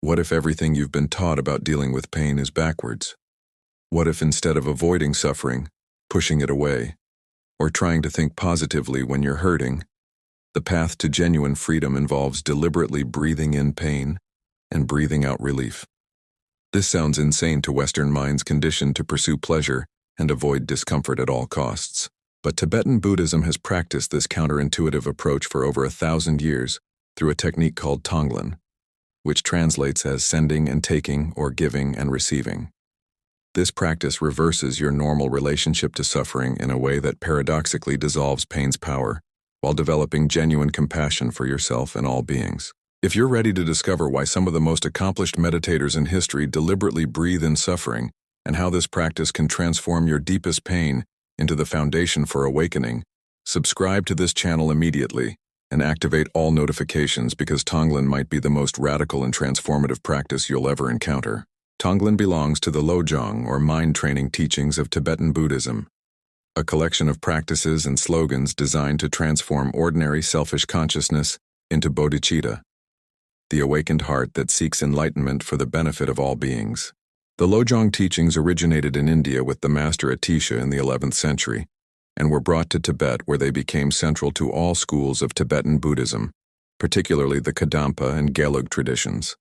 What if everything you've been taught about dealing with pain is backwards? What if instead of avoiding suffering, pushing it away, or trying to think positively when you're hurting, the path to genuine freedom involves deliberately breathing in pain and breathing out relief? This sounds insane to Western minds conditioned to pursue pleasure and avoid discomfort at all costs. But Tibetan Buddhism has practiced this counterintuitive approach for over 1,000 years through a technique called Tonglen, which translates as sending and taking or giving and receiving. This practice reverses your normal relationship to suffering in a way that paradoxically dissolves pain's power, while developing genuine compassion for yourself and all beings. If you're ready to discover why some of the most accomplished meditators in history deliberately breathe in suffering, and how this practice can transform your deepest pain into the foundation for awakening, subscribe to this channel immediately and activate all notifications, because Tonglen might be the most radical and transformative practice you'll ever encounter. Tonglen belongs to the Lojong, or mind training teachings of Tibetan Buddhism, a collection of practices and slogans designed to transform ordinary selfish consciousness into bodhicitta, the awakened heart that seeks enlightenment for the benefit of all beings. The Lojong teachings originated in India with the master Atisha in the 11th century, and were brought to Tibet, where they became central to all schools of Tibetan Buddhism, particularly the Kadampa and Gelug traditions.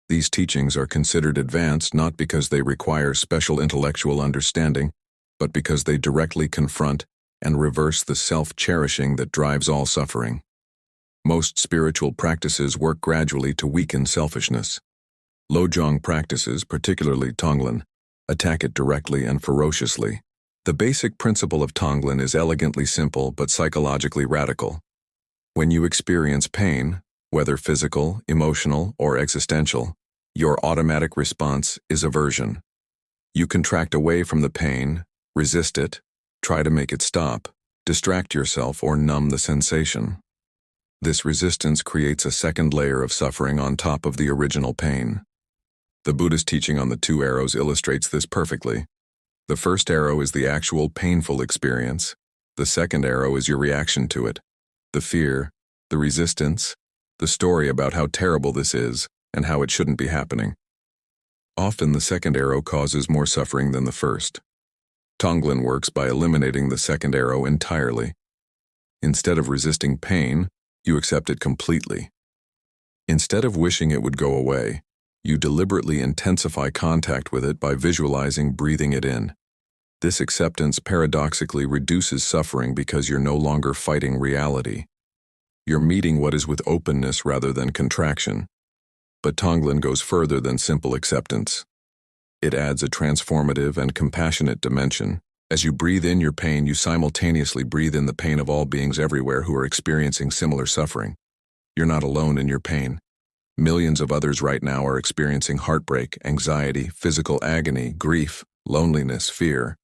These teachings are considered advanced not because they require special intellectual understanding, but because they directly confront and reverse the self-cherishing that drives all suffering. Most spiritual practices work gradually to weaken selfishness. Lojong practices, particularly Tonglen, attack it directly and ferociously. The basic principle of Tonglen is elegantly simple but psychologically radical. When you experience pain, whether physical, emotional, or existential, your automatic response is aversion. You contract away from the pain, resist it, try to make it stop, distract yourself, or numb the sensation. This resistance creates a second layer of suffering on top of the original pain. The Buddhist teaching on the two arrows illustrates this perfectly. The first arrow is the actual painful experience. The second arrow is your reaction to it, the fear, the resistance, the story about how terrible this is and how it shouldn't be happening. Often the second arrow causes more suffering than the first. Tonglen works by eliminating the second arrow entirely. Instead of resisting pain, you accept it completely. Instead of wishing it would go away, you deliberately intensify contact with it by visualizing breathing it in. This acceptance paradoxically reduces suffering because you're no longer fighting reality. You're meeting what is with openness rather than contraction. But Tonglen goes further than simple acceptance. It adds a transformative and compassionate dimension. As you breathe in your pain, you simultaneously breathe in the pain of all beings everywhere who are experiencing similar suffering. You're not alone in your pain. Millions of others right now are experiencing heartbreak, anxiety, physical agony, grief, loneliness, fear.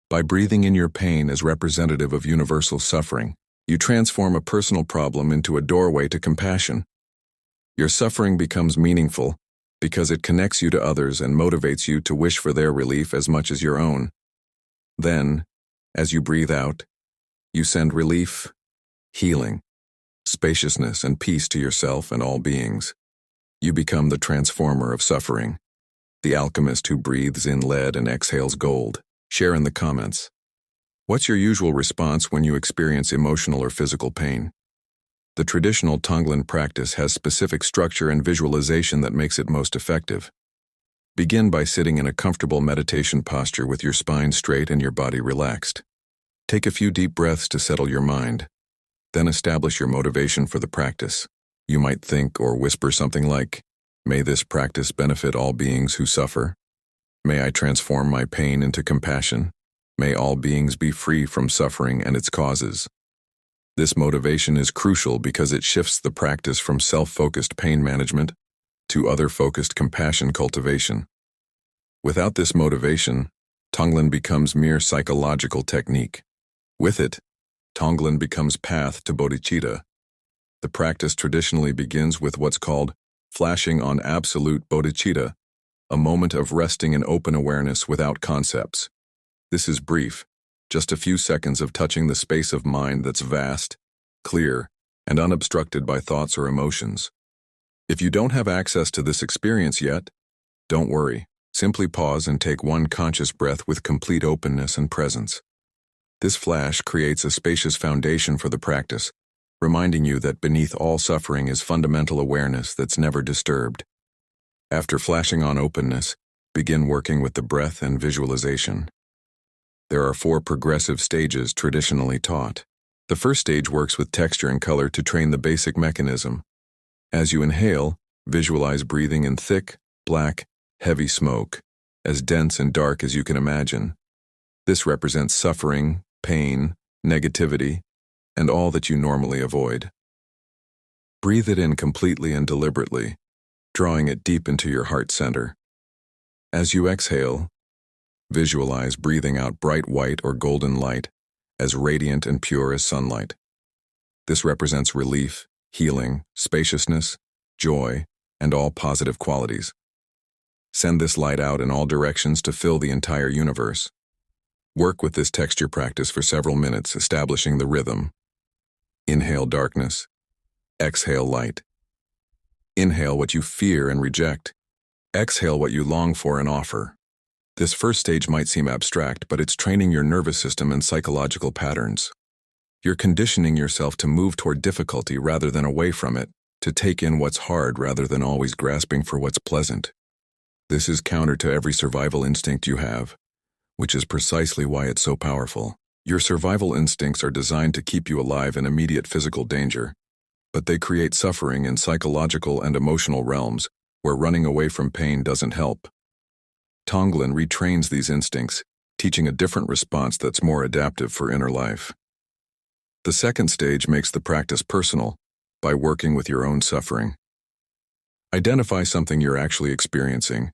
By breathing in your pain as representative of universal suffering, you transform a personal problem into a doorway to compassion. Your suffering becomes meaningful because it connects you to others and motivates you to wish for their relief as much as your own. Then, as you breathe out, you send relief, healing, spaciousness, and peace to yourself and all beings. You become the transformer of suffering, the alchemist who breathes in lead and exhales gold. Share in the comments. What's your usual response when you experience emotional or physical pain? The traditional Tonglen practice has specific structure and visualization that makes it most effective. Begin by sitting in a comfortable meditation posture with your spine straight and your body relaxed. Take a few deep breaths to settle your mind. Then establish your motivation for the practice. You might think or whisper something like, "May this practice benefit all beings who suffer. May I transform my pain into compassion. May all beings be free from suffering and its causes." This motivation is crucial because it shifts the practice from self-focused pain management to other-focused compassion cultivation. Without this motivation, Tonglen becomes mere psychological technique. With it, Tonglen becomes path to bodhicitta. The practice traditionally begins with what's called flashing on absolute bodhicitta, a moment of resting in open awareness without concepts. This is brief, just a few seconds of touching the space of mind that's vast, clear, and unobstructed by thoughts or emotions. If you don't have access to this experience yet, don't worry. Simply pause and take one conscious breath with complete openness and presence. This flash creates a spacious foundation for the practice, reminding you that beneath all suffering is fundamental awareness that's never disturbed. After flashing on openness, begin working with the breath and visualization. There are 4 progressive stages traditionally taught. The first stage works with texture and color to train the basic mechanism. As you inhale, visualize breathing in thick, black, heavy smoke, as dense and dark as you can imagine. This represents suffering, pain, negativity, and all that you normally avoid. Breathe it in completely and deliberately, drawing it deep into your heart center. As you exhale, visualize breathing out bright white or golden light, as radiant and pure as sunlight. This represents relief, healing, spaciousness, joy, and all positive qualities. Send this light out in all directions to fill the entire universe. Work with this texture practice for several minutes, establishing the rhythm. Inhale darkness. Exhale light. Inhale what you fear and reject. Exhale what you long for and offer. This first stage might seem abstract, but it's training your nervous system and psychological patterns. You're conditioning yourself to move toward difficulty rather than away from it, to take in what's hard rather than always grasping for what's pleasant. This is counter to every survival instinct you have, which is precisely why it's so powerful. Your survival instincts are designed to keep you alive in immediate physical danger, but they create suffering in psychological and emotional realms where running away from pain doesn't help. Tonglen retrains these instincts, teaching a different response that's more adaptive for inner life. The second stage makes the practice personal by working with your own suffering. Identify something you're actually experiencing: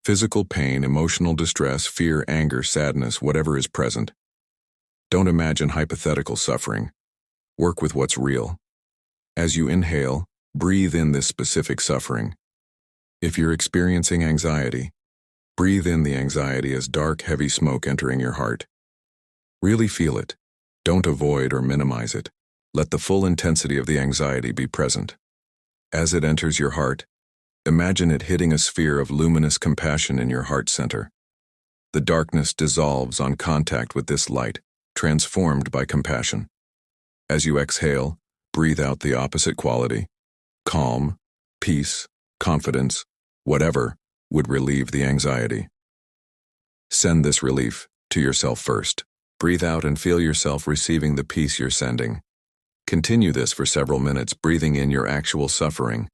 physical pain, emotional distress, fear, anger, sadness, whatever is present. Don't imagine hypothetical suffering. Work with what's real. As you inhale, breathe in this specific suffering. If you're experiencing anxiety, breathe in the anxiety as dark, heavy smoke entering your heart. Really feel it. Don't avoid or minimize it. Let the full intensity of the anxiety be present. As it enters your heart, imagine it hitting a sphere of luminous compassion in your heart center. The darkness dissolves on contact with this light, transformed by compassion. As you exhale, breathe out the opposite quality. Calm, peace, confidence, whatever would relieve the anxiety. Send this relief to yourself first. Breathe out and feel yourself receiving the peace you're sending. Continue this for several minutes, breathing in your actual suffering,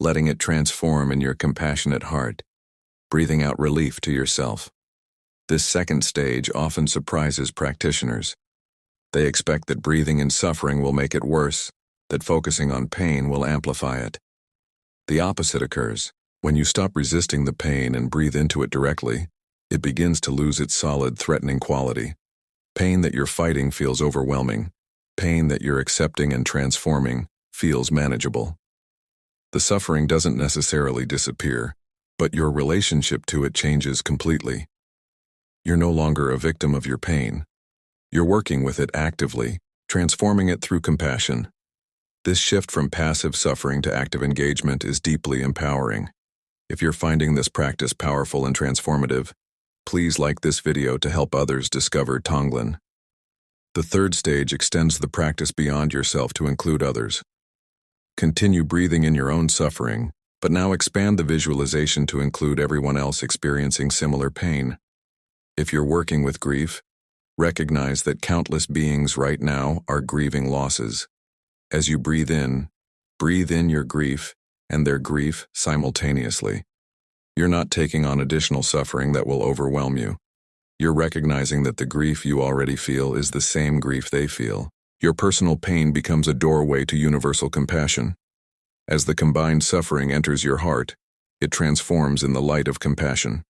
letting it transform in your compassionate heart, breathing out relief to yourself. This second stage often surprises practitioners. They expect that breathing in suffering will make it worse, that focusing on pain will amplify it. The opposite occurs. When you stop resisting the pain and breathe into it directly, it begins to lose its solid, threatening quality. Pain that you're fighting feels overwhelming. Pain that you're accepting and transforming feels manageable. The suffering doesn't necessarily disappear, but your relationship to it changes completely. You're no longer a victim of your pain. You're working with it actively, transforming it through compassion. This shift from passive suffering to active engagement is deeply empowering. If you're finding this practice powerful and transformative, please like this video to help others discover Tonglen. The third stage extends the practice beyond yourself to include others. Continue breathing in your own suffering, but now expand the visualization to include everyone else experiencing similar pain. If you're working with grief, recognize that countless beings right now are grieving losses. As you breathe in your grief and their grief simultaneously. You're not taking on additional suffering that will overwhelm you. You're recognizing that the grief you already feel is the same grief they feel. Your personal pain becomes a doorway to universal compassion. As the combined suffering enters your heart, it transforms in the light of compassion.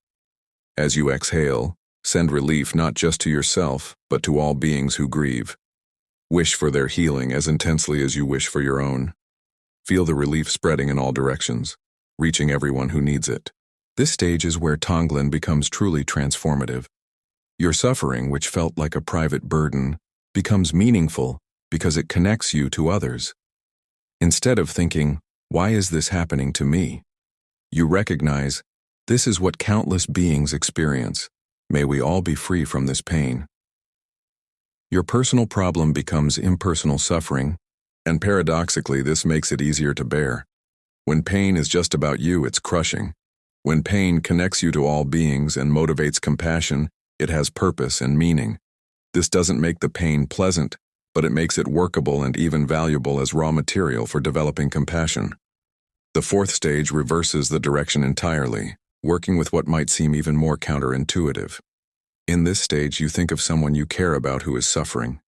As you exhale, send relief not just to yourself, but to all beings who grieve. Wish for their healing as intensely as you wish for your own. Feel the relief spreading in all directions, reaching everyone who needs it. This stage is where Tonglen becomes truly transformative. Your suffering, which felt like a private burden, becomes meaningful because it connects you to others. Instead of thinking, Why is this happening to me? You recognize, this is what countless beings experience. May we all be free from this pain. Your personal problem becomes impersonal suffering, and paradoxically, this makes it easier to bear. When pain is just about you, it's crushing. When pain connects you to all beings and motivates compassion, it has purpose and meaning. This doesn't make the pain pleasant, but it makes it workable and even valuable as raw material for developing compassion. The fourth stage reverses the direction entirely, working with what might seem even more counterintuitive. In this stage, you think of someone you care about who is suffering.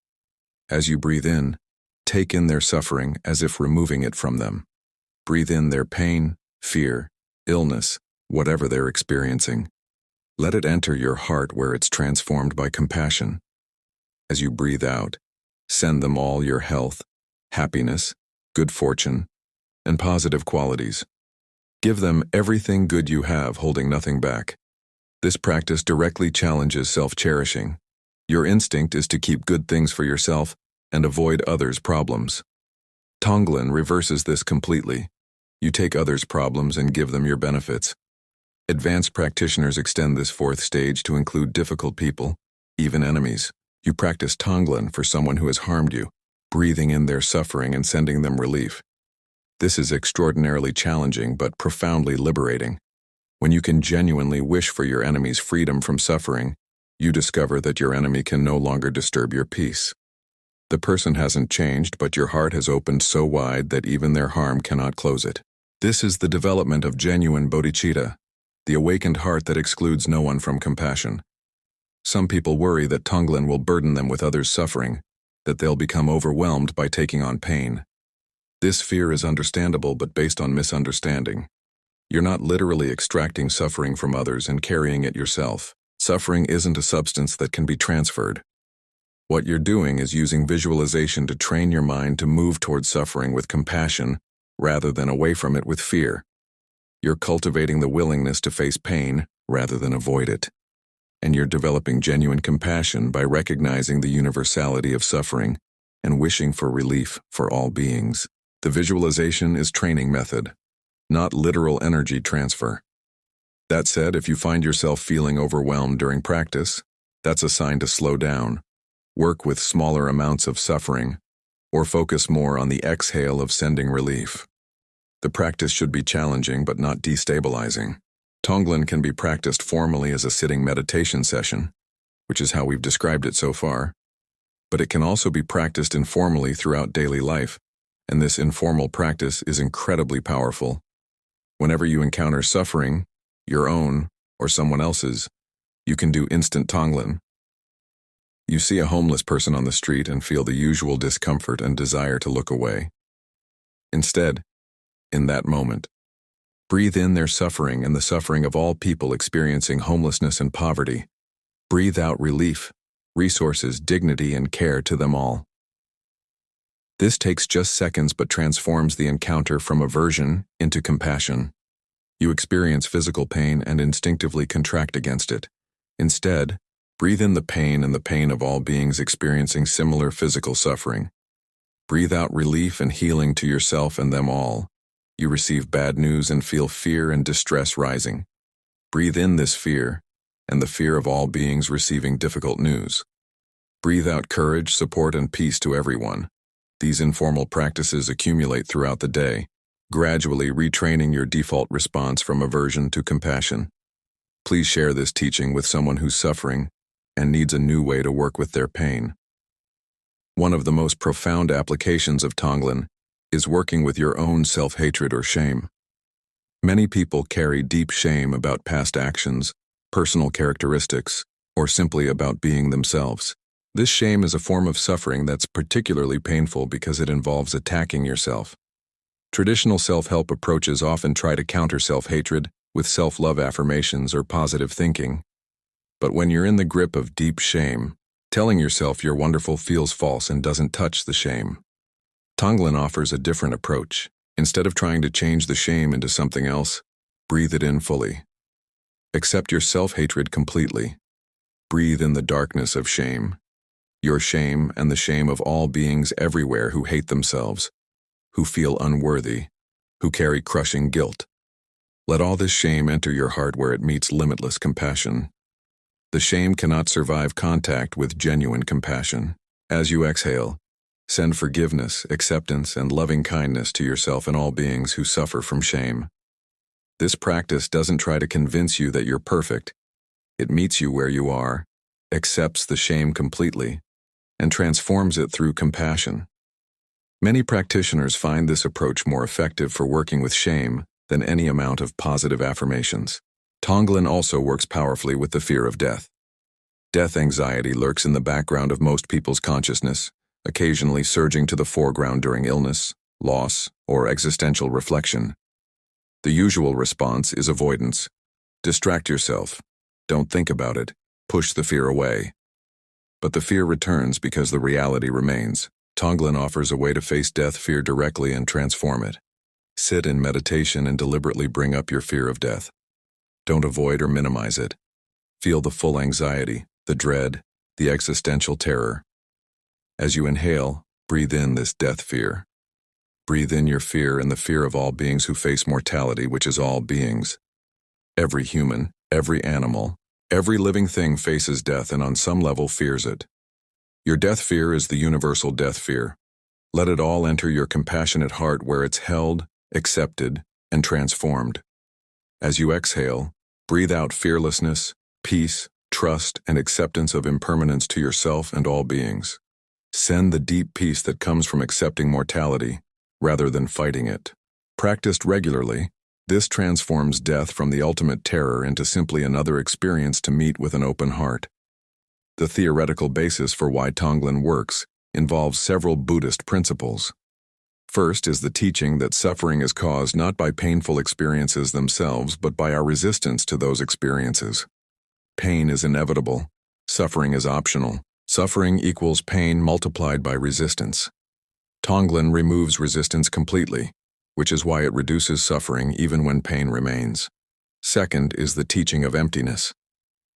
As you breathe in, take in their suffering as if removing it from them. Breathe in their pain, fear, illness, whatever they're experiencing. Let it enter your heart where it's transformed by compassion. As you breathe out, send them all your health, happiness, good fortune, and positive qualities. Give them everything good you have, holding nothing back. This practice directly challenges self-cherishing. Your instinct is to keep good things for yourself and avoid others' problems. Tonglen reverses this completely. You take others' problems and give them your benefits. Advanced practitioners extend this fourth stage to include difficult people, even enemies. You practice Tonglen for someone who has harmed you, breathing in their suffering and sending them relief. This is extraordinarily challenging but profoundly liberating. When you can genuinely wish for your enemy's freedom from suffering, you discover that your enemy can no longer disturb your peace. The person hasn't changed, but your heart has opened so wide that even their harm cannot close it. This is the development of genuine bodhicitta, the awakened heart that excludes no one from compassion. Some people worry that Tonglen will burden them with others' suffering, that they'll become overwhelmed by taking on pain. This fear is understandable but based on misunderstanding. You're not literally extracting suffering from others and carrying it yourself. Suffering isn't a substance that can be transferred. What you're doing is using visualization to train your mind to move towards suffering with compassion rather than away from it with fear. You're cultivating the willingness to face pain rather than avoid it. And you're developing genuine compassion by recognizing the universality of suffering and wishing for relief for all beings. The visualization is training method, not literal energy transfer. That said, if you find yourself feeling overwhelmed during practice, that's a sign to slow down, work with smaller amounts of suffering, or focus more on the exhale of sending relief. The practice should be challenging but not destabilizing. Tonglen can be practiced formally as a sitting meditation session, which is how we've described it so far, but it can also be practiced informally throughout daily life, and this informal practice is incredibly powerful. Whenever you encounter suffering, your own or someone else's, you can do instant Tonglen. You see a homeless person on the street and feel the usual discomfort and desire to look away. Instead, in that moment, breathe in their suffering and the suffering of all people experiencing homelessness and poverty. Breathe out relief, resources, dignity, and care to them all. This takes just seconds but transforms the encounter from aversion into compassion. You experience physical pain and instinctively contract against it. Instead, breathe in the pain and the pain of all beings experiencing similar physical suffering. Breathe out relief and healing to yourself and them all. You receive bad news and feel fear and distress rising. Breathe in this fear and the fear of all beings receiving difficult news. Breathe out courage, support, and peace to everyone. These informal practices accumulate throughout the day, gradually retraining your default response from aversion to compassion. Please share this teaching with someone who's suffering and needs a new way to work with their pain. One of the most profound applications of Tonglen is working with your own self-hatred or shame. Many people carry deep shame about past actions, personal characteristics, or simply about being themselves. This shame is a form of suffering that's particularly painful because it involves attacking yourself. Traditional self-help approaches often try to counter self-hatred with self-love affirmations or positive thinking. But when you're in the grip of deep shame, telling yourself you're wonderful feels false and doesn't touch the shame. Tonglen offers a different approach. Instead of trying to change the shame into something else, breathe it in fully. Accept your self-hatred completely. Breathe in the darkness of shame. Your shame and the shame of all beings everywhere who hate themselves, who feel unworthy, who carry crushing guilt. Let all this shame enter your heart where it meets limitless compassion. The shame cannot survive contact with genuine compassion. As you exhale, send forgiveness, acceptance, and loving kindness to yourself and all beings who suffer from shame. This practice doesn't try to convince you that you're perfect. It meets you where you are, accepts the shame completely, and transforms it through compassion. Many practitioners find this approach more effective for working with shame than any amount of positive affirmations. Tonglen also works powerfully with the fear of death. Death anxiety lurks in the background of most people's consciousness, occasionally surging to the foreground during illness, loss, or existential reflection. The usual response is avoidance. Distract yourself. Don't think about it. Push the fear away. But the fear returns because the reality remains. Tonglen offers a way to face death fear directly and transform it. Sit in meditation and deliberately bring up your fear of death. Don't avoid or minimize it. Feel the full anxiety, the dread, the existential terror. As you inhale, breathe in this death fear. Breathe in your fear and the fear of all beings who face mortality, which is all beings. Every human, every animal, every living thing faces death and on some level fears it. Your death fear is the universal death fear. Let it all enter your compassionate heart where it's held, accepted, and transformed. As you exhale, breathe out fearlessness, peace, trust, and acceptance of impermanence to yourself and all beings. Send the deep peace that comes from accepting mortality, rather than fighting it. Practiced regularly, this transforms death from the ultimate terror into simply another experience to meet with an open heart. The theoretical basis for why Tonglen works involves several Buddhist principles. First is the teaching that suffering is caused not by painful experiences themselves, but by our resistance to those experiences. Pain is inevitable. Suffering is optional. Suffering equals pain multiplied by resistance. Tonglen removes resistance completely, which is why it reduces suffering even when pain remains. Second is the teaching of emptiness.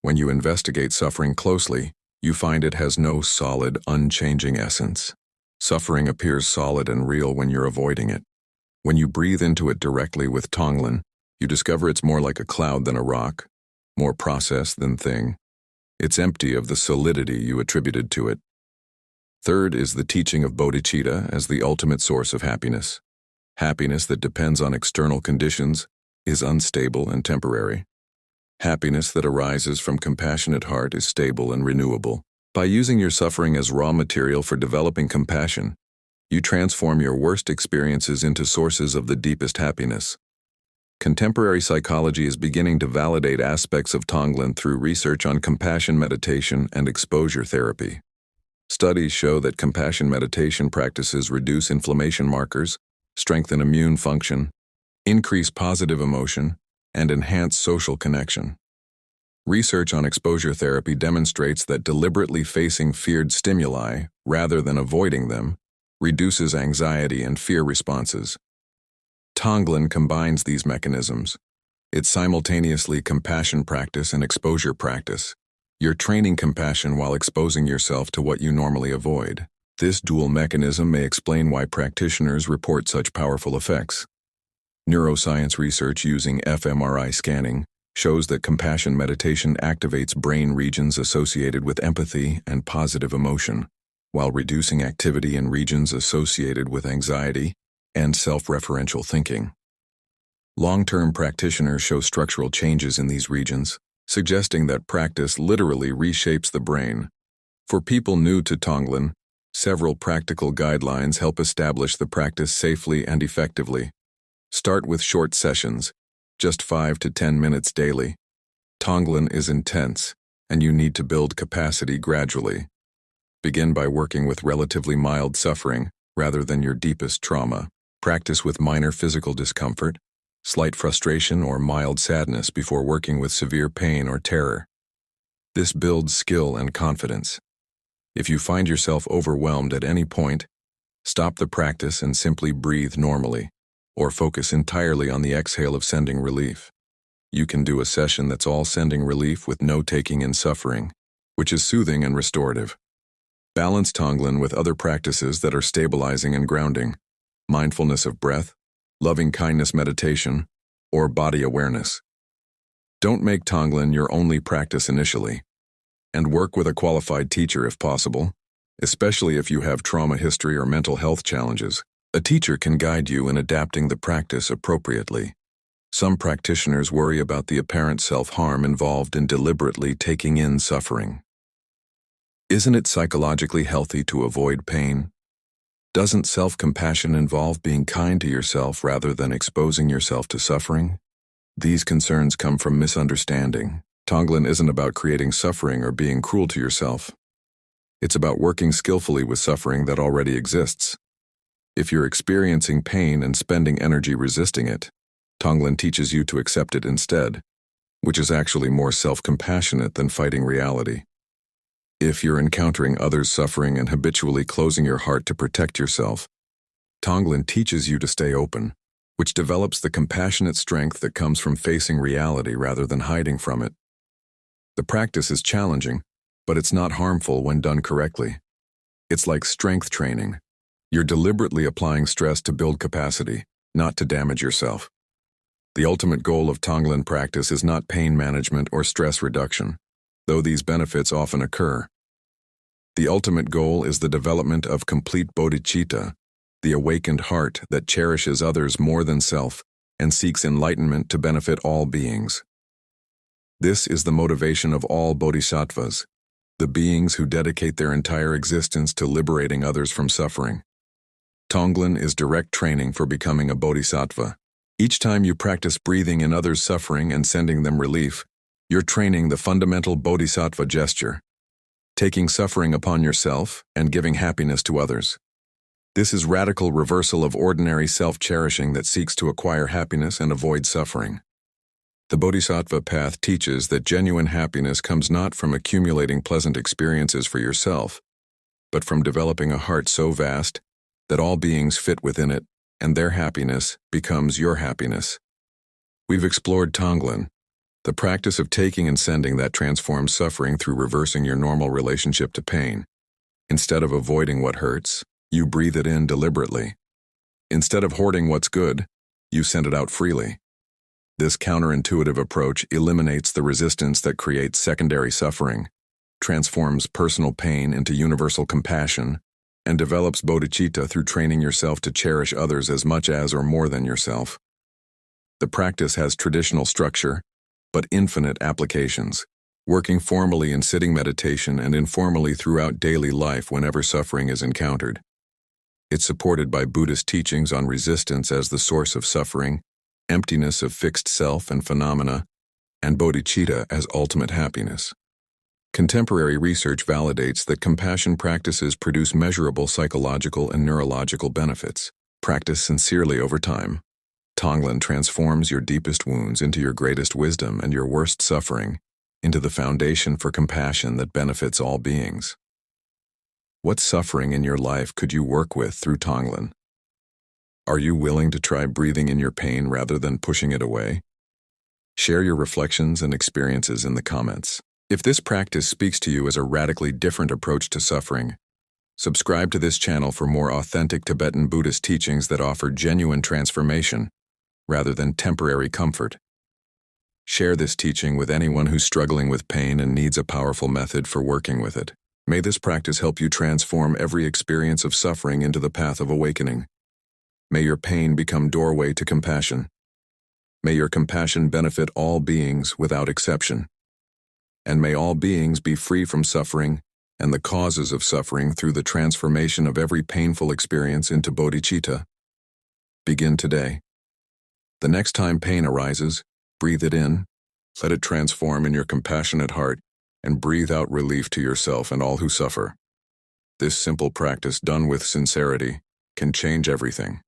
When you investigate suffering closely, you find it has no solid, unchanging essence. Suffering appears solid and real when you're avoiding it. When you breathe into it directly with Tonglen, you discover it's more like a cloud than a rock, more process than thing. It's empty of the solidity you attributed to it. Third is the teaching of bodhicitta as the ultimate source of happiness. Happiness that depends on external conditions is unstable and temporary. Happiness that arises from compassionate heart is stable and renewable. By using your suffering as raw material for developing compassion, you transform your worst experiences into sources of the deepest happiness. Contemporary psychology is beginning to validate aspects of Tonglen through research on compassion meditation and exposure therapy. Studies show that compassion meditation practices reduce inflammation markers, strengthen immune function, increase positive emotion, and enhance social connection. Research on exposure therapy demonstrates that deliberately facing feared stimuli, rather than avoiding them, reduces anxiety and fear responses. Tonglen combines these mechanisms. It's simultaneously compassion practice and exposure practice. You're training compassion while exposing yourself to what you normally avoid. This dual mechanism may explain why practitioners report such powerful effects. Neuroscience research using fMRI scanning shows that compassion meditation activates brain regions associated with empathy and positive emotion, while reducing activity in regions associated with anxiety and self-referential thinking. Long-term practitioners show structural changes in these regions, suggesting that practice literally reshapes the brain. For people new to Tonglen, several practical guidelines help establish the practice safely and effectively. Start with short sessions, just 5 to 10 minutes daily. Tonglen is intense, and you need to build capacity gradually. Begin by working with relatively mild suffering rather than your deepest trauma. Practice with minor physical discomfort, slight frustration, or mild sadness before working with severe pain or terror. This builds skill and confidence. If you find yourself overwhelmed at any point, stop the practice and simply breathe normally, or focus entirely on the exhale of sending relief. You can do a session that's all sending relief with no taking in suffering, which is soothing and restorative. Balance Tonglen with other practices that are stabilizing and grounding. Mindfulness of breath, loving-kindness meditation, or body awareness. Don't make Tonglen your only practice initially, and work with a qualified teacher if possible, especially if you have trauma history or mental health challenges. A teacher can guide you in adapting the practice appropriately. Some practitioners worry about the apparent self-harm involved in deliberately taking in suffering. Isn't it psychologically healthy to avoid pain? Doesn't self-compassion involve being kind to yourself rather than exposing yourself to suffering? These concerns come from misunderstanding. Tonglen isn't about creating suffering or being cruel to yourself. It's about working skillfully with suffering that already exists. If you're experiencing pain and spending energy resisting it, Tonglen teaches you to accept it instead, which is actually more self-compassionate than fighting reality. If you're encountering others' suffering and habitually closing your heart to protect yourself, Tonglen teaches you to stay open, which develops the compassionate strength that comes from facing reality rather than hiding from it. The practice is challenging, but it's not harmful when done correctly. It's like strength training. You're deliberately applying stress to build capacity, not to damage yourself. The ultimate goal of Tonglen practice is not pain management or stress reduction, though these benefits often occur. The ultimate goal is the development of complete bodhicitta, the awakened heart that cherishes others more than self and seeks enlightenment to benefit all beings. This is the motivation of all bodhisattvas, the beings who dedicate their entire existence to liberating others from suffering. Tonglen is direct training for becoming a bodhisattva. Each time you practice breathing in others' suffering and sending them relief, you're training the fundamental bodhisattva gesture, taking suffering upon yourself and giving happiness to others. This is radical reversal of ordinary self-cherishing that seeks to acquire happiness and avoid suffering. The bodhisattva path teaches that genuine happiness comes not from accumulating pleasant experiences for yourself, but from developing a heart so vast that all beings fit within it, and their happiness becomes your happiness. We've explored Tonglen, the practice of taking and sending that transforms suffering through reversing your normal relationship to pain. Instead of avoiding what hurts, you breathe it in deliberately. Instead of hoarding what's good, you send it out freely. This counterintuitive approach eliminates the resistance that creates secondary suffering, transforms personal pain into universal compassion, and develops bodhicitta through training yourself to cherish others as much as or more than yourself. The practice has traditional structure, but infinite applications, working formally in sitting meditation and informally throughout daily life whenever suffering is encountered. It's supported by Buddhist teachings on resistance as the source of suffering, emptiness of fixed self and phenomena, and bodhicitta as ultimate happiness. Contemporary research validates that compassion practices produce measurable psychological and neurological benefits. Practice sincerely over time. Tonglen transforms your deepest wounds into your greatest wisdom and your worst suffering into the foundation for compassion that benefits all beings. What suffering in your life could you work with through Tonglen? Are you willing to try breathing in your pain rather than pushing it away? Share your reflections and experiences in the comments. If this practice speaks to you as a radically different approach to suffering, subscribe to this channel for more authentic Tibetan Buddhist teachings that offer genuine transformation rather than temporary comfort. Share this teaching with anyone who's struggling with pain and needs a powerful method for working with it. May this practice help you transform every experience of suffering into the path of awakening. May your pain become doorway to compassion. May your compassion benefit all beings without exception. And may all beings be free from suffering and the causes of suffering through the transformation of every painful experience into bodhicitta. Begin today. The next time pain arises, breathe it in, let it transform in your compassionate heart, and breathe out relief to yourself and all who suffer. This simple practice done with sincerity can change everything.